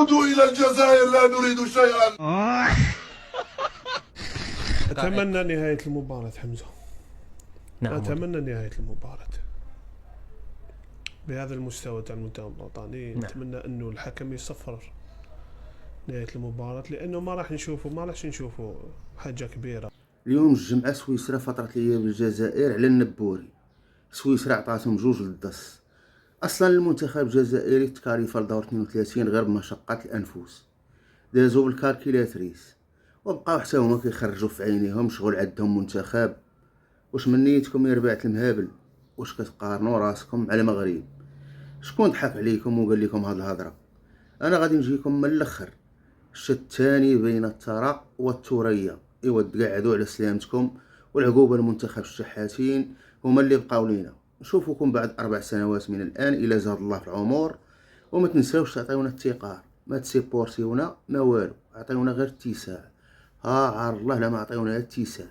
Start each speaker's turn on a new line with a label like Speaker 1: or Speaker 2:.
Speaker 1: عودوا إلى الجزائر لا نريد شيئا.
Speaker 2: أتمنى نهاية المباراة حمزة.
Speaker 3: نعم.
Speaker 2: أتمنى نهاية المباراة بهذا المستوى تاع المنتخب الوطني.
Speaker 3: نعم.
Speaker 2: نتمنى أنه الحكم يصفر نهاية المباراة، لأنه ما راح نشوفوا حاجة كبيرة.
Speaker 4: اليوم الجمعة سويسرا فترة ليا بالجزائر على النبوري. سويسرا عطاتهم 2-0. اصلا المنتخب الجزائري تكاليف لدور 32 غير بمشقة الانفس، دازو بالكالكيلاتريس وبقاو حتى هما كيخرجوا في عينيهم شغل عندهم منتخب. واش من نيتكم يا رباعة المهابل؟ واش كتقارنوا راسكم على المغرب؟ شكون ضحك عليكم وقال لكم هاد الهضره؟ انا غادي نجيكم من الاخر. الشت الثاني بين الثرى والثريا. ايوا تقعدوا على سلامتكم، والعقوبه المنتخب الشحاتين هما اللي بقاو لينا. نشوفكم بعد 4 سنوات من الان الى زاد الله في العمر. وما تنساوش تعطيونا التقار، ما تسيبورتيونا ما والو، عطيونا غير اتساع. ها عار الله لما عطيونا اتساع.